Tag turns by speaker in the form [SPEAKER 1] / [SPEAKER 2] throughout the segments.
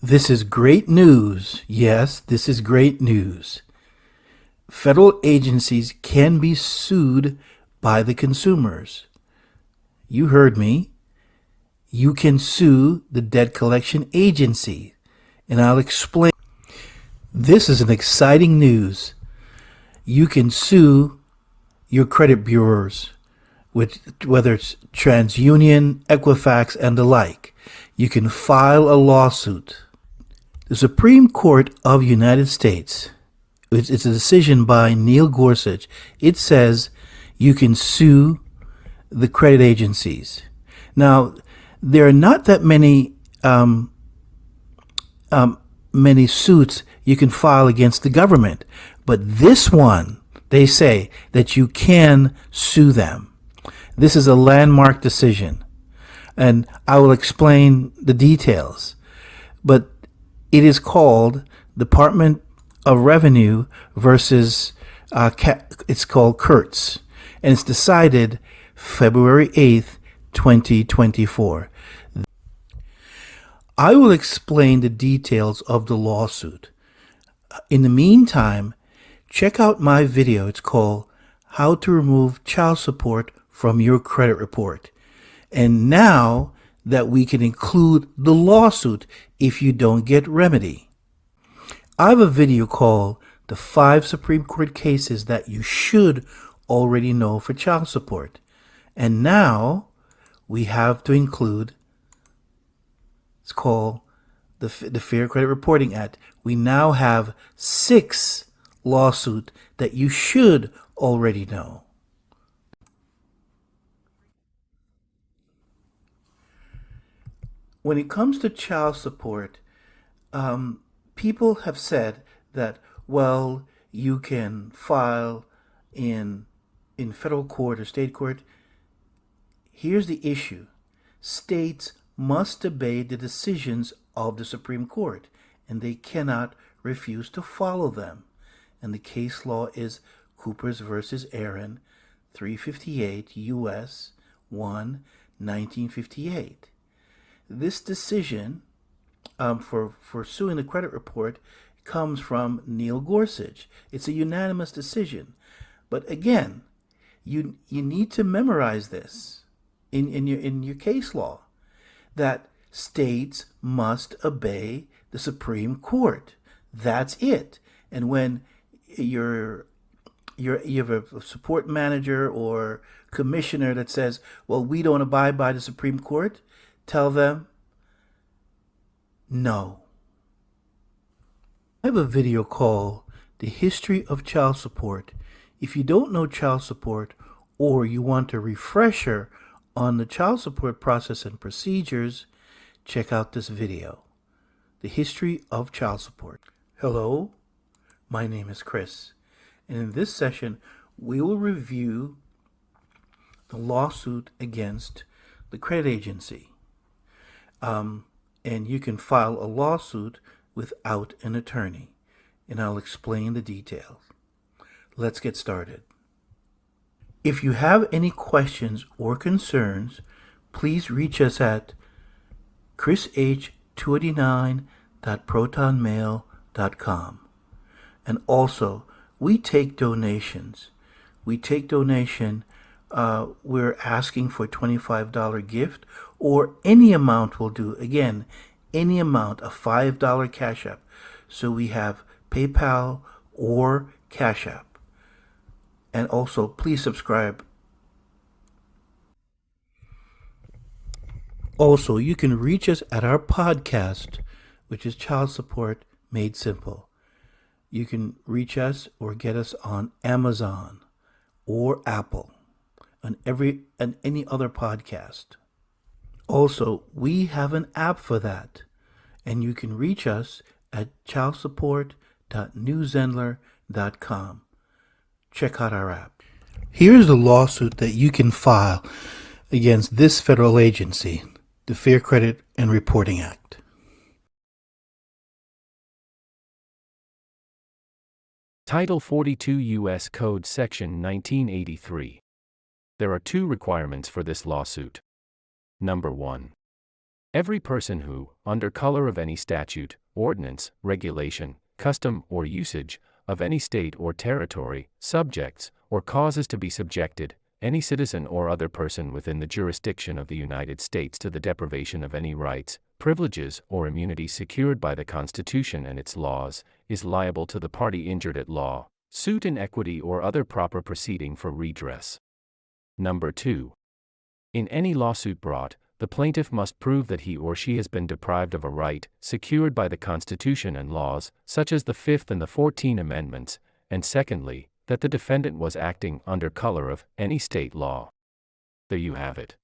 [SPEAKER 1] This is great news. Yes, this is great news. Federal agencies can be sued by the consumers. You heard me. You can sue the debt collection agency, and I'll explain. This is an exciting news. You can sue your credit bureaus, whether it's TransUnion, Equifax, and the like. You can file a lawsuit. The Supreme Court of the United States, it's a decision by Neil Gorsuch. It says you can sue the credit agencies. Now, there are not that many many suits you can file against the government, but this one, they say that you can sue them. This is a landmark decision, and I will explain the details. But it is called Department of Revenue versus it's called Kertz, and it's decided February 8th, 2024. I will explain the details of the lawsuit. In the meantime, check out my video. It's called How to Remove Child Support from Your Credit Report. And now that we can include the lawsuit if you don't get remedy. I have a video called The 5 Supreme Court Cases That You Should Already Know for Child Support. And now we have to include, it's called the Fair Credit Reporting Act. We now have 6 lawsuits that you should already know. When it comes to child support, people have said that, well, you can file in federal court or state court. Here's the issue. States must obey the decisions of the Supreme Court, and they cannot refuse to follow them. And the case law is Coopers versus Aaron, 358 U.S. 1, 1958. This decision for suing the credit report comes from Neil Gorsuch. It's a unanimous decision. But again, you need to memorize this in your case law, that states must obey the Supreme Court. That's it. And when you have a support manager or commissioner that says, well, we don't abide by the Supreme Court, tell them, no. I have a video called The History of Child Support. If you don't know child support, or you want a refresher on the child support process and procedures, check out this video, The History of Child Support. Hello, my name is Chris, and in this session, we will review the lawsuit against the credit agency. And you can file a lawsuit without an attorney, and I'll explain the details. Let's get started. If you have any questions or concerns, please reach us at chrish289.protonmail.com. And also, we take donations. We're asking for a $25 gift, or any amount will do. Again, any amount, a $5 Cash App. So we have PayPal or Cash App. And also, please subscribe. Also, you can reach us at our podcast, which is Child Support Made Simple. You can reach us or get us on Amazon or Apple, and any other podcast. Also, we have an app for that, and you can reach us at childsupport.newzenler.com. Check out our app. Here's the lawsuit that you can file against this federal agency, the Fair Credit and Reporting Act.
[SPEAKER 2] Title 42 U.S. Code Section 1983. There are 2 requirements for this lawsuit. Number 1. Every person who, under color of any statute, ordinance, regulation, custom, or usage, of any state or territory, subjects, or causes to be subjected, any citizen or other person within the jurisdiction of the United States to the deprivation of any rights, privileges, or immunity secured by the Constitution and its laws, is liable to the party injured at law, suit in equity or other proper proceeding for redress. Number 2. In any lawsuit brought, the plaintiff must prove that he or she has been deprived of a right, secured by the Constitution and laws, such as the Fifth and the 14th Amendments, and secondly, that the defendant was acting under color of any state law. There you have it.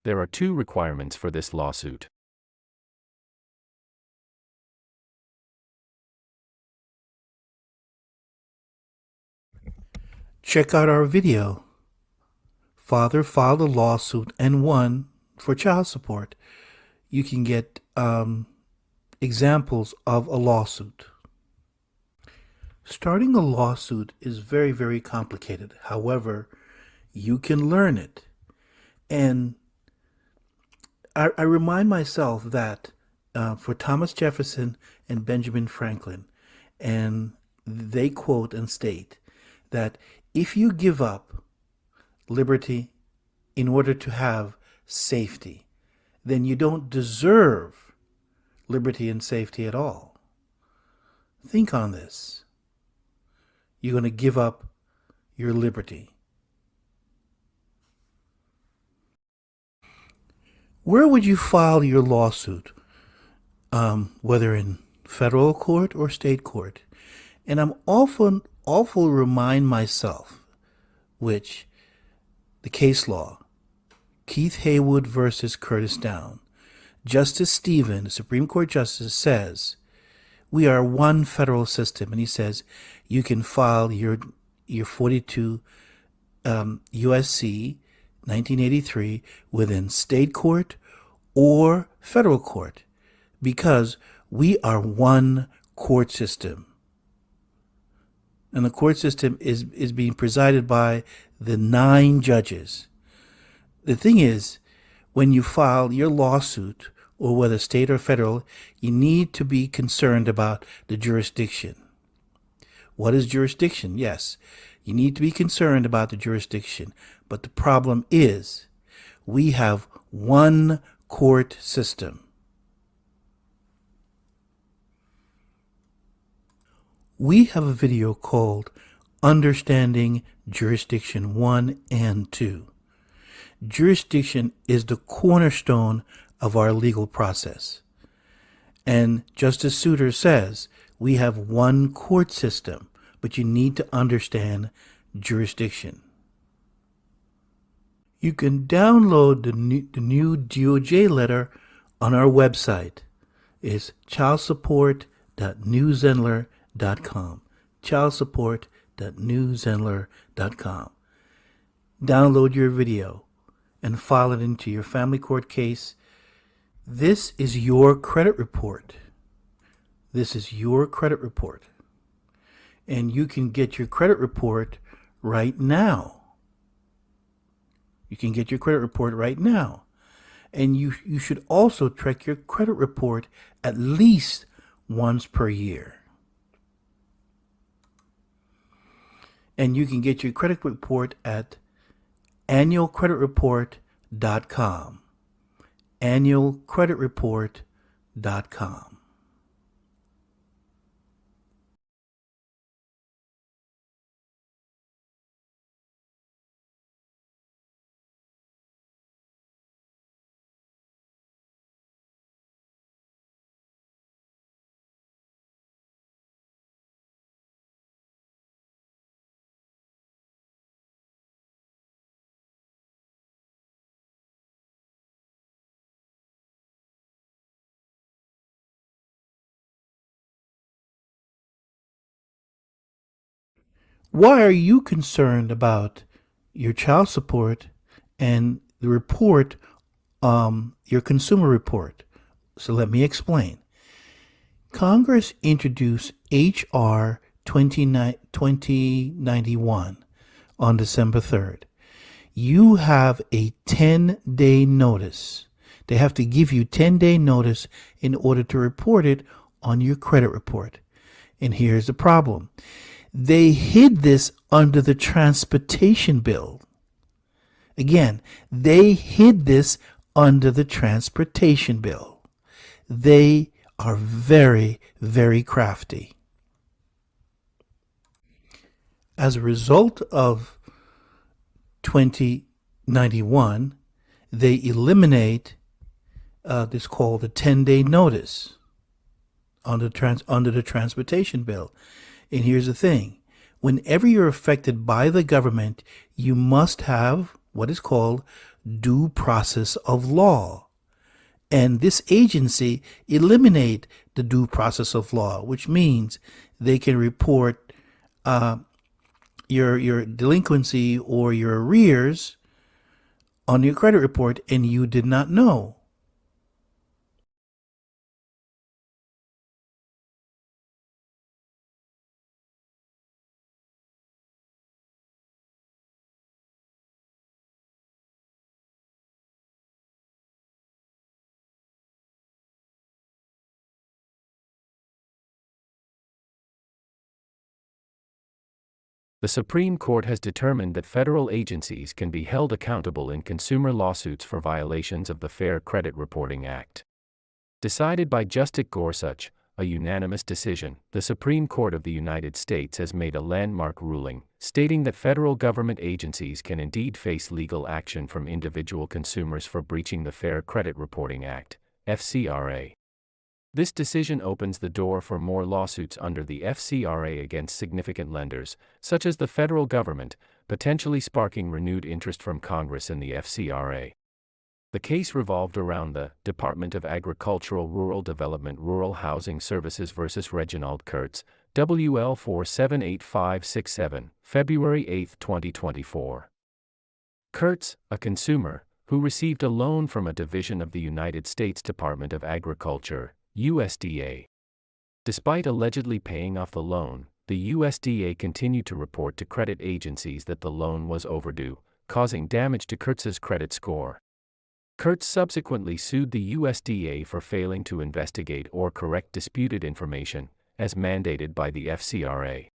[SPEAKER 2] There are 2 requirements for this lawsuit.
[SPEAKER 1] Check out our video. Father filed a lawsuit and won for child support. You can get examples of a lawsuit. Starting a lawsuit is very, very complicated. However, you can learn it. And I remind myself that for Thomas Jefferson and Benjamin Franklin, and they quote and state that if you give up liberty in order to have safety, then you don't deserve liberty and safety at all. Think on this. You're going to give up your liberty. Where would you file your lawsuit? Whether in federal court or state court? And I'm often remind myself, which the case law, Keith Haywood versus Curtis Down, Justice Stephen, the Supreme Court Justice, says we are one federal system, and he says you can file your 42 USC 1983 within state court or federal court because we are one court system. And the court system is being presided by the 9 judges. The thing is, when you file your lawsuit, or whether state or federal, you need to be concerned about the jurisdiction. What is jurisdiction? Yes, you need to be concerned about the jurisdiction. But the problem is, we have one court system. We have a video called Understanding Jurisdiction 1 and 2. Jurisdiction is the cornerstone of our legal process. And Justice Souter says we have one court system, but you need to understand jurisdiction. You can download the new DOJ letter on our website. It's childsupport.newsendler.com. childsupport.newsendler.com. Download your video and file it into your family court case. This is your credit report. This is your credit report. And you can get your credit report right now. You can get your credit report right now. And you should also check your credit report at least once per year. And you can get your credit report at annualcreditreport.com. annualcreditreport.com. Why are you concerned about your child support and the report, your consumer report? So let me explain. Congress introduced H.R. 2091 on December 3rd. You have a 10-day notice. They have to give you 10-day notice in order to report it on your credit report. And here's the problem. They hid this under the transportation bill. Again, they hid this under the transportation bill. They are very, very crafty. As a result of 2091, they eliminate this called a 10-day notice under the transportation bill. And here's the thing. Whenever you're affected by the government, you must have what is called due process of law. And this agency eliminate the due process of law, which means they can report your delinquency or your arrears on your credit report and you did not know.
[SPEAKER 2] The Supreme Court has determined that federal agencies can be held accountable in consumer lawsuits for violations of the Fair Credit Reporting Act. Decided by Justice Gorsuch, a unanimous decision, the Supreme Court of the United States has made a landmark ruling, stating that federal government agencies can indeed face legal action from individual consumers for breaching the Fair Credit Reporting Act, FCRA. This decision opens the door for more lawsuits under the FCRA against significant lenders, such as the federal government, potentially sparking renewed interest from Congress in the FCRA. The case revolved around the Department of Agricultural Rural Development Rural Housing Services versus Reginald Kertz, WL 478567, February 8, 2024. Kertz, a consumer, who received a loan from a division of the United States Department of Agriculture, USDA. Despite allegedly paying off the loan, the USDA continued to report to credit agencies that the loan was overdue, causing damage to Kertz's credit score. Kertz subsequently sued the USDA for failing to investigate or correct disputed information, as mandated by the FCRA.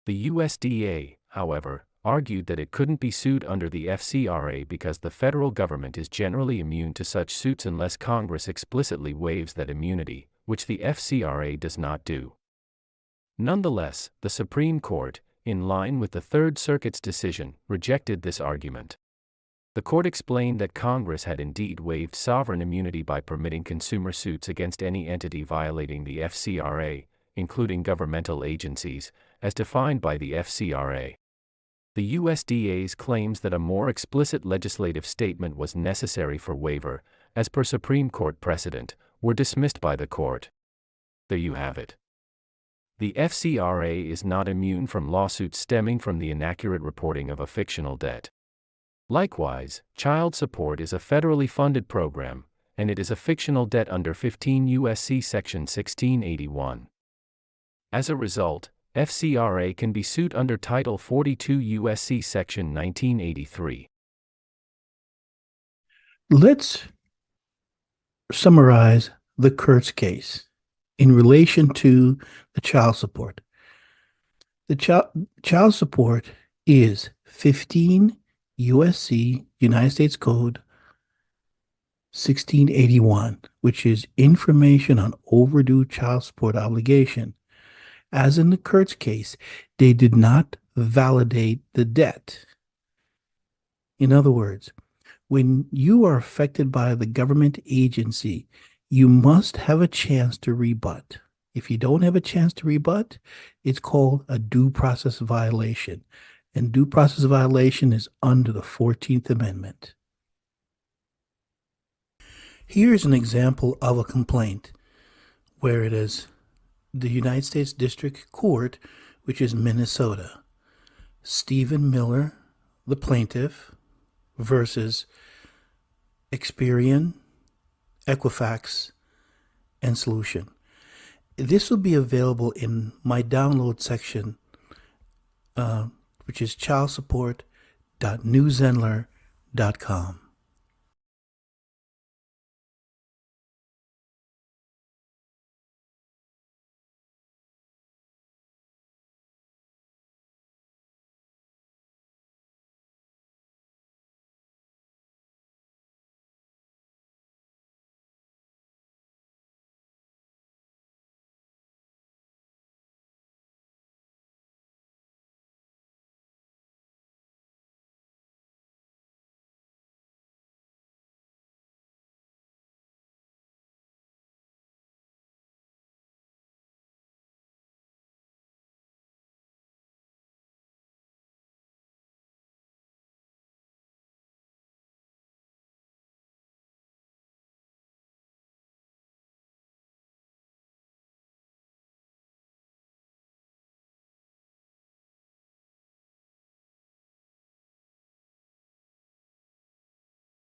[SPEAKER 2] The USDA, however, argued that it couldn't be sued under the FCRA because the federal government is generally immune to such suits unless Congress explicitly waives that immunity, which the FCRA does not do. Nonetheless, the Supreme Court, in line with the Third Circuit's decision, rejected this argument. The court explained that Congress had indeed waived sovereign immunity by permitting consumer suits against any entity violating the FCRA, including governmental agencies, as defined by the FCRA. The USDA's claims that a more explicit legislative statement was necessary for waiver, as per Supreme Court precedent, were dismissed by the court. There you have it. The FCRA is not immune from lawsuits stemming from the inaccurate reporting of a fictional debt. Likewise, child support is a federally funded program, and it is a fictional debt under 15 U.S.C. Section 1681. As a result, FCRA can be sued under Title 42 U.S.C. Section 1983.
[SPEAKER 1] Let's summarize the Kertz case in relation to the child support. The child support is 15 U.S.C. United States Code 1681, which is information on overdue child support obligation. As in the Kertz case, they did not validate the debt. In other words, when you are affected by the government agency, you must have a chance to rebut. If you don't have a chance to rebut, it's called a due process violation. And due process violation is under the 14th Amendment. Here's an example of a complaint where it is the United States District Court, which is Minnesota. Stephen Miller, the plaintiff, versus FCRA, Equifax, and Solution. This will be available in my download section, which is childsupport.newzenler.com.